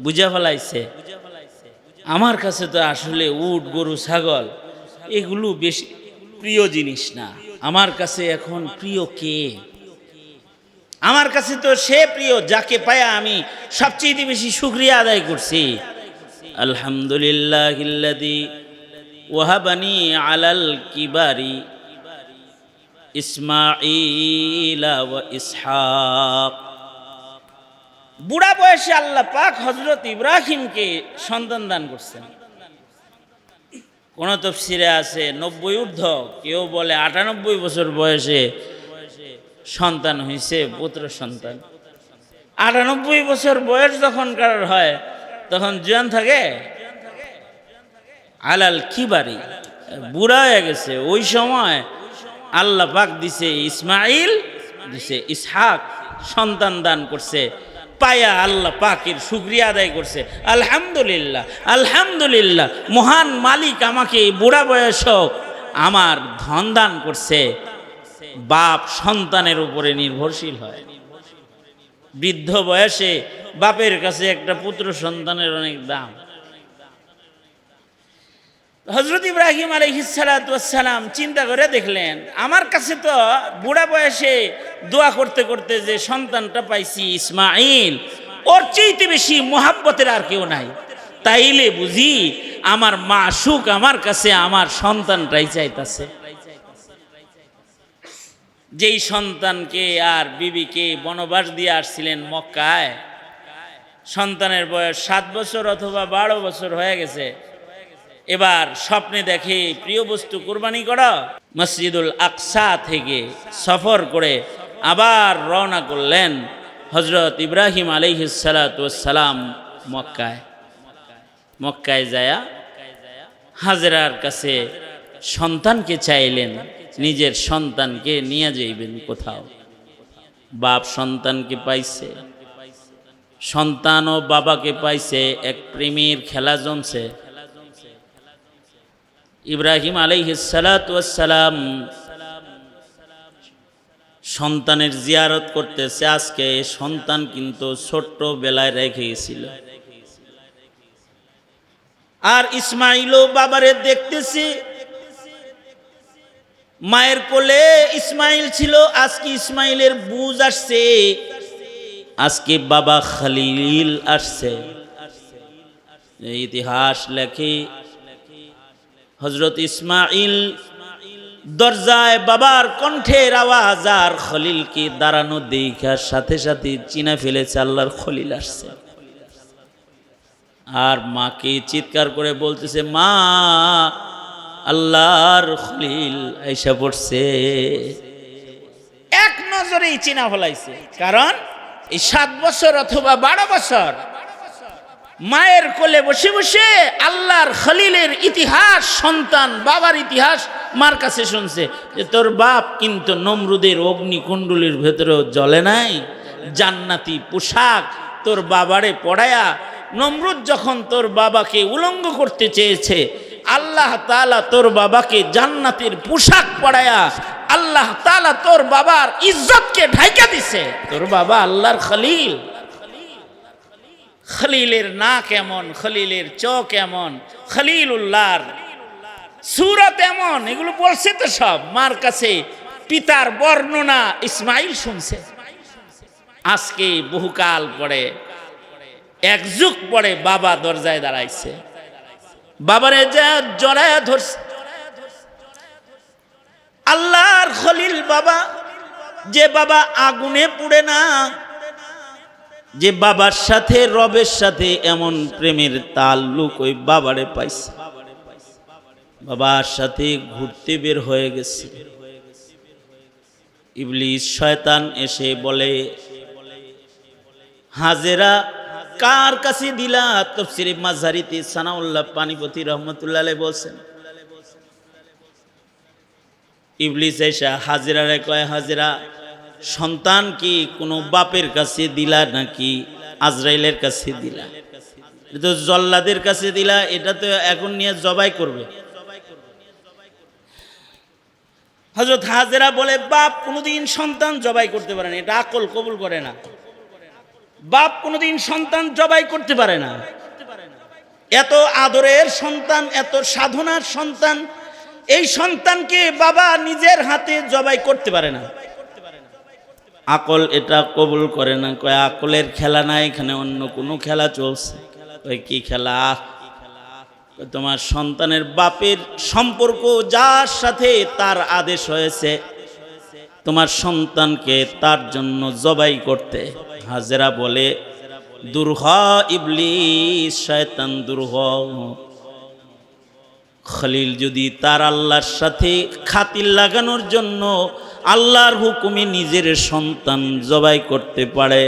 বুঝে ফেলাইছে। আমার কাছে তো আসলে উট গরু ছাগল এগুলো বেশি প্রিয় জিনিস না। আমার কাছে এখন প্রিয় কে? আমার কাছে তো সে প্রিয় যাকে পায়া আমি সবচেয়ে বেশি শুকরিয়া আদায় করছি। আলহামদুলিল্লাহিল্লাযী ওয়াহাবানি আলাল কিবারি ইসমাঈলা ওয়া ইসহাক। বুড়া বয়সে আল্লাহ পাক হযরত ইব্রাহিমকে সন্তান দান করছেন। কোন তাফসীরে আছে 90 ঊর্ধ্ব, কেউ বলে 98 বছর বয়সে সন্তান হয়েছে, পুত্র সন্তান। 98 বছর বয়স যখন কারোর হয় তখন জোয়ান থাকে? আলাল কিবারি, বুড়া হয়ে গেছে। ওই সময় আল্লাহ পাক দিছে ইসমাইল, দিছে ইসহাক, সন্তান দান করছে। পায়া আল্লাহ পাকের শুকরিয়া আদায় করছে। আলহামদুলিল্লাহ, আলহামদুলিল্লাহ, মহান মালিক আমাকে বুড়া বয়সেও আমার ধন দান করছে। বাপ সন্তানের উপরে নির্ভরশীল হয়। বৃদ্ধ বয়সে বাপের কাছে একটা পুত্র সন্তানের অনেক দাম। হযরত ইব্রাহিম আলাইহিস সালাতু ওয়াস সালাম চিন্তা করে দেখলেন আমার কাছে তো বুড়া বয়সে দোয়া করতে করতে যে সন্তানটা পাইছি ইসমাঈল, ওর চেয়ে বেশি মোহাব্বতের আর কেউ নাই। তাইলে বুঝি আমার মাশউক আমার কাছে আমার সন্তানটাই চাইতাছে। যেই সন্তানকে আর বিবিকে বনবাস দিয়ে আসছিলেন মক্কায়, সন্তানের বয়স 7 বছর অথবা 12 বছর হয়ে গেছে। এবার স্বপ্নে দেখে প্রিয় বস্তু কুরবানি করা। মসজিদুল আকসা থেকে সফর করে আবার রওনা করলেন হযরত ইব্রাহিম আলাইহিস সালাতু ওয়াস সালাম মক্কায়। মক্কায় যায়া হাজরার কাছে সন্তানকে চাইলেন, নিজের সন্তানকে নিয়ে যাইবেন কোথাও। বাপ সন্তানকে পাইছে, সন্তানও বাবাকে পাইছে, এক প্রেমের খেলা জমছে। ইব্রাহিম আলাইহিস সালাতু ওয়াস সালাম সন্তানের জিয়ারত করতেছে। আজকে সন্তান কিন্তু ছোট্ট বেলায় রেখে গেছিল, আর ইসমাইলও বাবারে দেখতেছে। মায়ের কোলে ইসমাইল ছিল, আজকে ইসমাইলের বুঝ আসছে, আজকে বাবা খলিল আসছে। ইতিহাস লেখে হযরত ইসমাইল দরজায় বাবার কণ্ঠের আওয়াজ আর খলিলকে দাঁড়ানো দেখার সাথে সাথে চিনা ফেলেছে আল্লাহর খলিল আসছে। আর মাকে চিৎকার করে বলতেছে, মা আল্লাহর খলিল আইসা পড়ছে। এক নজরেই চিনা ফেলাইছে, কারণ এই 7 বছর অথবা 12 বছর মায়ের কোলে বসে বসে আল্লাহর খলিলের ইতিহাস, সন্তান বাবার ইতিহাস মার কাছে শুনছে যে তোর বাপ কিন্তু নমরুদের অগ্নিকুণ্ডলীর ভেতরেও জ্বলে নাই। জান্নাতি পোশাক তোর বাবারে পড়ায়া নমরুদ যখন তোর বাবাকে উলঙ্গ করতে চেয়েছে, আল্লাহ তাআলা তোর বাবাকে জান্নাতের পোশাক পড়ায়া আল্লাহ তাআলা তোর বাবার ইজ্জতকে ঢাইকা দিছে। তোর বাবা আল্লাহর খলিল। খলিলের নাক এমন, খলিলের চোখ এমন, খলিলুল্লাহর সূরত এমন, এগুলো বলছে তো সব মার কাছে। পিতার বর্ণনা ইসমাইল শুনছে। আজকে বহুকাল পরে, এক যুগ পরে বাবা দরজায় দাঁড়াইছে। বাবারে যা জড়ায়া ধরছে, আল্লাহর খলিল বাবা, যে বাবা আগুনে পুড়ে না, যে বাবার সাথে রবের সাথে এমন প্রেমের তাল্লুক ওই বাবারে পাইছে। বাবার সাথে ঘুরতে বের হয়ে গেছে। ইবলিস শয়তান এসে বলে, হাজেরা কার কাছে দিলা? তাফসীরে মাযহারিতে সানাউল্লাহ পানিপতি রহমতুল্লাহ আলাইহি বলছেন, ইবলিস এসে হাজেরারে কয়, হাজেরা সন্তান কি কোনো বাপের কাছে দিলা নাকি আজরাইলের কাছে দিলা? এটা তো জল্লাদের কাছে দিলা, এটা তো এখন নিয়ে জবাই করবে। হযরত হাজেরা বলে, বাপ কোনোদিন সন্তান জবাই করতে পারে না, এটা আকল কবুল করে না। বাপ কোনোদিন সন্তান জবাই করতে পারে না। এত আদরের সন্তান, এত সাধনার সন্তান, এই সন্তানকে বাবা নিজের হাতে জবাই করতে পারে না। আকল এটা কবুল করে না। কয় আকলের খেলা না, এখানে অন্য কোনো খেলা চলছে। কয় কি খেলা? তোমার সন্তানের বাপের সম্পর্ক যার সাথে তার আদেশ হয়েছে তোমার সন্তানকে তার জন্য জবাই করতে। হাজেরা বলে, দূর হ ইবলিস, শয়তান দূর হ। খলিল যদি তার আল্লাহর সাথে খাতির লাগানোর জন্য আল্লাহর হুকুমে নিজের সন্তান জবাই করতে পারে,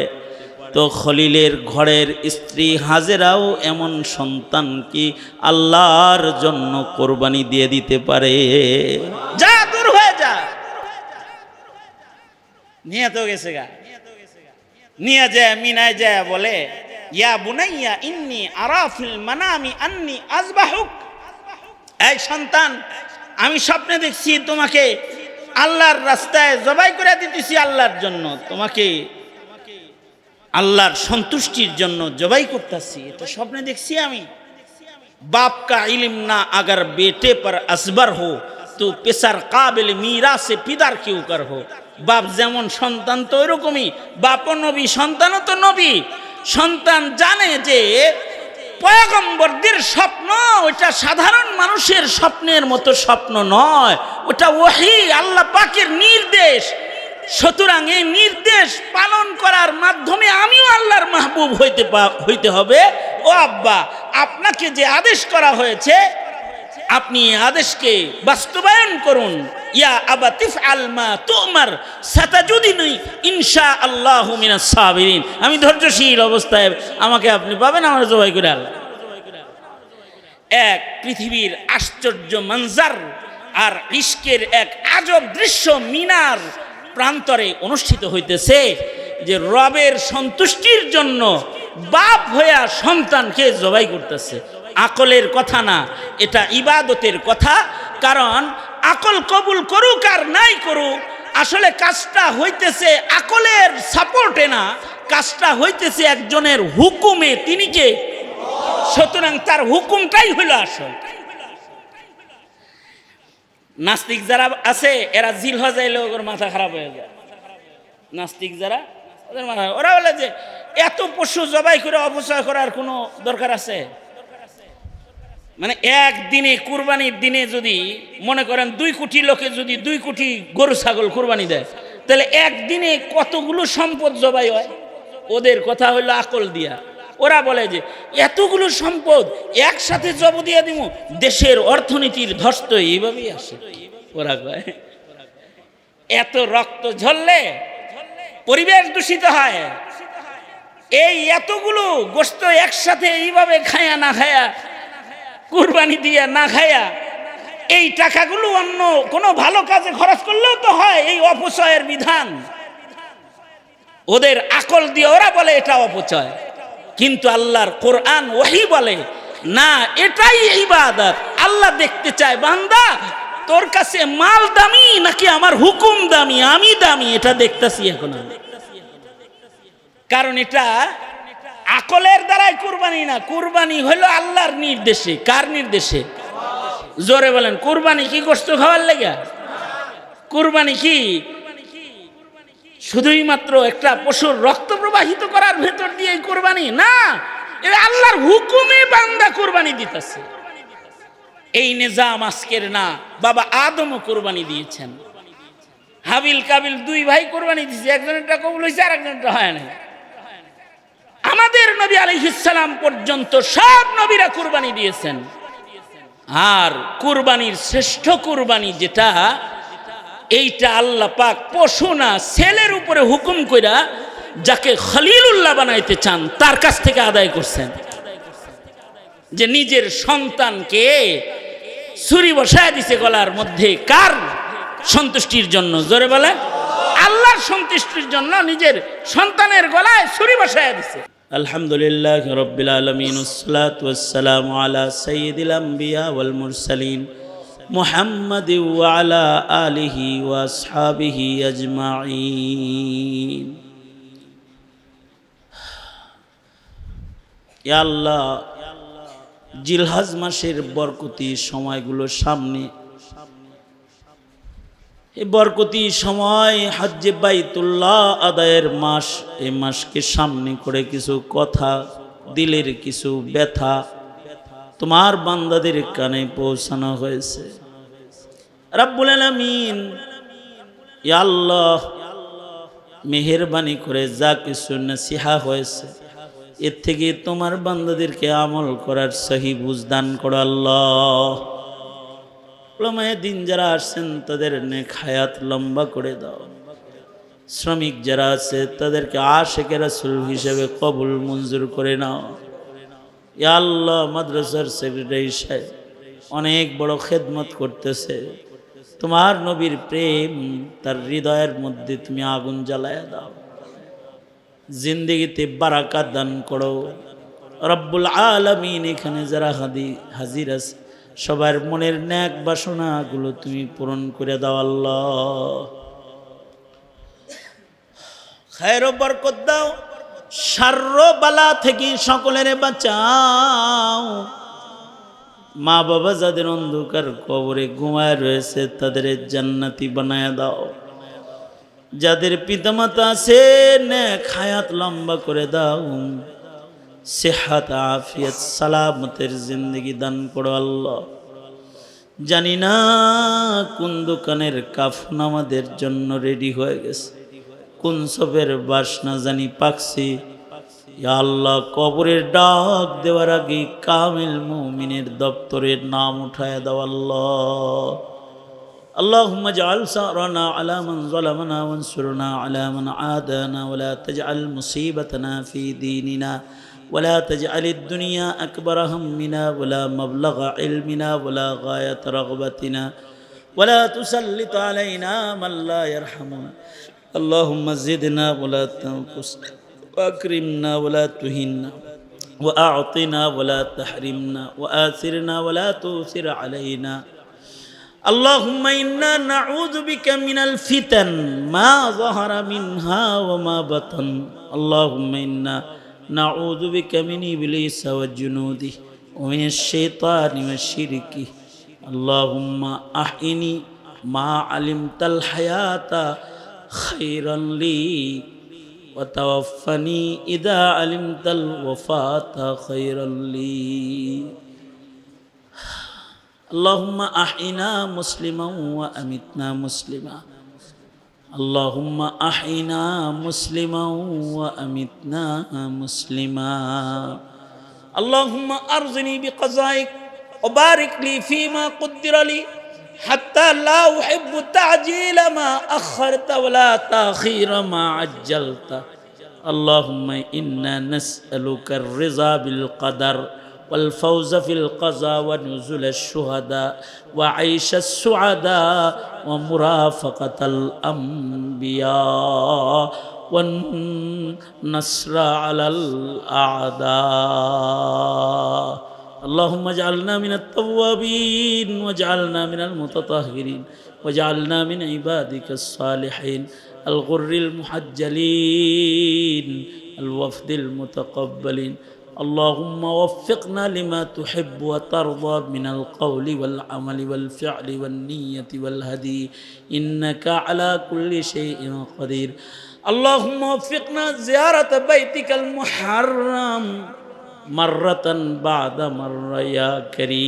তো খলিলের ঘরের স্ত্রী হাজেরাও এমন সন্তান কি আল্লাহর জন্য কোরবানি দিয়ে দিতে পারে? যা দূর হয়ে যা। নিয়ে তো গেছে গা, নিয়ে যায় মিনায় যায় বলে, ইয়া বুনাইয়া ইন্নী আরা ফিল মানামি আন্নী আযবাহুক। এই সন্তান, আমি স্বপ্নে দেখছি তোমাকে আল্লাহর রাস্তায় জবাই করে দিতেছি, আল্লাহর জন্য, তোমাকে আল্লাহর সন্তুষ্টির জন্য জবাই করতেছি, এটা স্বপ্নে দেখছি আমি। बाप का इल्म ना अगर बेटे पर असबर हो तो पेशर काबिल मीरा से पिदार क्यों कर हो। बाप যেমন সন্তান তো এরকমই, বাপও নবী, সন্তানও তো নবী। সন্তান জানে যে পয়গম্বরদের স্বপ্ন ওটা সাধারণ মানুষের স্বপ্নের মতো স্বপ্ন নয়, ওটা ওহী, আল্লাহ পাকের নির্দেশ। সুতরাং এই নির্দেশ পালন করার মাধ্যমে আমিও আল্লাহর মাহবুব হইতে হবে। ও আব্বা, আপনাকে যে আদেশ করা হয়েছে আপনি এই আদেশকে বাস্তবায়ন করুন। ইয়া আবা তিফআল মা তুমার সাতাজুদিনি ইনশাআল্লাহু মিনাস সাবিরিন। আমি ধৈর্যশীল অবস্থায় আমাকে আপনি পাবেন, আমার জবাই করে আল্লাহ। এক পৃথিবীর আশ্চর্য মঞ্জার আর ইশকের এক আজব দৃশ্য মিনার প্রান্তরে অনুষ্ঠিত হইতেছে, যে রবের সন্তুষ্টির জন্য বাপ হইয়া সন্তানকে জবাই করতেছে। আকলের কথা না, এটা ইবাদতের কথা। কারণ আকল কবুল করুক আর নাই করুক, আসলে কাজটা হইতেছে আকলের সাপোর্টে না, কাজটা হইতেছে একজনের হুকুমে। তিনি কে? সুতরাং তার হুকুমটাই হইল আসল। নাস্তিক যারা আছে এরা জিল হজাইলে ওর মাথা খারাপ হয়ে যায়। নাস্তিক যারা, ওদের মাথা, ওরা বলে যে এত পশু জবাই করে অপচয় করার কোনো দরকার আছে? মানে একদিনে কুরবানির দিনে যদি মনে করেন 2 কোটি লোকে যদি 2 কোটি গরু ছাগল কুরবানি দেয়, তাহলে একদিনে কতগুলো সম্পদ জবাই হয়? ওদের কথা হইলো আকল দিয়া। ওরা বলে যে এতগুলো সম্পদ একসাথে জব দিয়ে দিব, দেশের অর্থনীতির ধস তো এইভাবেই আসে। ওরা কয় এত রক্ত ঝরলে পরিবেশ দূষিত হয়, এই এতগুলো গোশত একসাথে এইভাবে খায়া না খায়া, কুরবানি দিয়া না খায়া, এই টাকাগুলো অন্য কোনো ভালো কাজে খরচ করলেও তো হয়। এই অপচয়ের বিধান ওদের আকল দিয়ে ওরা বলে এটা অপচয়। কিন্তু আল্লাহর কোরআন ওহী বলে না, এটাই ইবাদত। আল্লাহ দেখতে চায় বান্দা তোর কাছে মাল দামি নাকি আমার হুকুম দামি, আমি দামি, এটা দেখতেছি এখন আমি। কারণ এটা আকলের দ্বারাই কুরবানি না, কুরবানি হলো আল্লাহর নির্দেশে। কার নির্দেশে? জোরে বলেন, কুরবানি কি গোশত খাওয়ার লেগা? কুরবানি কি শুধুই মাত্র একটা পশুর রক্ত প্রবাহিত করার ভেতর দিয়ে কুরবানি না, এটা আল্লাহর হুকুমে বান্দা কুরবানি দিতেছে। এই নিজাম আজকের না, বাবা আদমও কুরবানি দিয়েছেন। হাবিল কাবিল দুই ভাই কোরবানি দিছে, একজনেরটা কবুল হয়েছে আর একজনেরটা হয় নাই। আমাদের নবী আলাইহিস সালাম পর্যন্ত সব নবীরা কুরবানি দিয়েছেন। আর কুরবানির শ্রেষ্ঠ কুরবানি যেটা, এইটা আল্লাহ পাক পশু না ছেলের উপরে হুকুম কইরা যাকে খলিলুল্লাহ বানাইতে চান তার কাছ থেকে আদায় করছেন, যে নিজের সন্তানকে ছুরি বসায় দিছে গলার মধ্যে। কার সন্তুষ্টির জন্য? জোরে বলে, আল্লাহর সন্তুষ্টির জন্য নিজের সন্তানের গলায় ছুরি বসায় দিছে। আলহামদুলিল্লাহ রাব্বিল আলামিন, ওয়াসসালাতু ওয়াসসালামু আলা সাইয়্যিদিল আমবিয়া ওয়াল মুরসালিন মুহাম্মাদি ওয়া আলা আলিহি ওয়া আসহাবিহি আজমাইন। ইয়া আল্লাহ, জিলহজ মাসের বরকতি সময়গুলো সামনে, এই বরকতি সময় হজ্জে বাইতুল্লাহ আদায়ের মাস, এই মাসকে সামনে করে কিছু কথা, দিলের কিছু ব্যথা তোমার বান্দাদের কানে পৌঁছানো হয়েছে। রাব্বুল আলামিন, ইয়া আল্লাহ, মেহেরবানি করে যা কিছু নসিহা হয়েছে এর থেকে তোমার বান্দাদেরকে আমল করার সহি বুঝ দান করো আল্লাহ। উলামায়ে দিন যারা আসছেন তাদের নেক হায়াত লম্বা করে দাও। শ্রমিক যারা আছে তাদেরকে আশিকে রাসূল হিসেবে কবুল মঞ্জুর করে নাও। ইয়া আল্লাহ, মাদ্রাসার সেক্রেটারি সাহেব অনেক বড় খেদমত করতেছে, তোমার নবীর প্রেম তার হৃদয়ের মধ্যে তুমি আগুন জ্বালায়া দাও, জিন্দেগিতে বারাকাত দান করো রব্বুল আলামিন। এখানে যারা হাজির আছে সবার মনের ন্যাক বাসনাগুলো তুমি পূরণ করে দাও আল্লাহ। খায়ের ও বরকত দাও, শারর বালা থেকে সকলের বাঁচাও। মা বাবা যাদের অন্ধকার কবরে ঘুমায় রয়েছে তাদের জান্নাতি বানায়া দাও। যাদের পিতামাতা আছে নেক হায়াত লম্বা করে দাও, সেহাত আফিয়ত সালামতের জিন্দগি দান করো আল্লাহ। জানি না কোন দোকানের কাফন আমাদের জন্য রেডি হয়ে গেছে, কোন সবের বাসনা জানি পাকছি। ইয়া আল্লাহ, কবরের ডাক দেওয়ার আগে কামিল মুমিনের দপ্তরের নাম উঠায় দাও আল্লাহ। اللهم اجعل ثأرنا على من ظلمنا وانصرنا على من عادانا ولا تجعل مصيبتنا في ديننا ولا تجعل الدنيا أكبر همنا ولا مبلغ علمنا ولا غاية رغبتنا ولا تسلط علينا من لا يرحمنا. اللهم زدنا ولا تنقصنا وأكرمنا ولا تهنا وأعطنا ولا تحرمنا وآثرنا ولا تؤثر علينا. اللهم إنا نعوذ بك من الفتن ما ظهر منها وما بطن. اللهم إنا نعوذ بك من إبليس وجنوده ومن الشيطان والشرك. اللهم أحيني ما علمت الحياة خيرا لي وتوفني إذا علمت الوفاة خيرا لي. اللهم أحينا مسلما وأمتنا مسلما. اللهم أحينا مسلما وأمتنا مسلما. اللهم أرزني بقضائك وبارك لي فيما قدر لي حتى لا أحب تعجيل ما أخرت ولا تأخير ما عجلت. اللهم إنا نسألك الرضا بالقدر والفوز في القضاء ونزل الشهداء وعيش السعداء ومرافقة الأنبياء والنصر على الأعداء. اللهم اجعلنا من التوابين واجعلنا من المتطهرين واجعلنا من عبادك الصالحين الغر المحجلين الوفد المتقبلين. اللهم وفقنا لما تحب وترضى من القول والعمل والفعل والنية والهدي إنك على كل شيء قدير. اللهم وفقنا زيارة بيتك المحرم مرة بعد مرة يا كريم.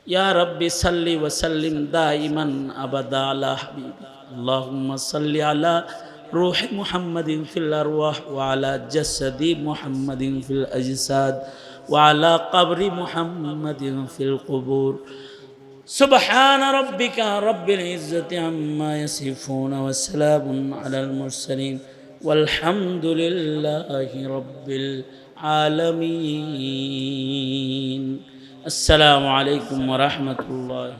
ইয়া রব্বি সাল্লি ওয়া সাল্লিম দাইমান আবাদা আলা হাবিবি আল্লাহুম্মা সাল্লি আলা রূহি মুহাম্মাদিন ফিল আরওয়াহ ওয়া আলা জাসাদি মুহাম্মাদিন ফিল আজসাদ ওয়া আলা কবরি মুহাম্মাদিন ফিল কুবুর سبحان ربك رب العزة عما يصفون وسلام على المرسلين والحمد لله رب العالمين السلام عليكم ورحمة الله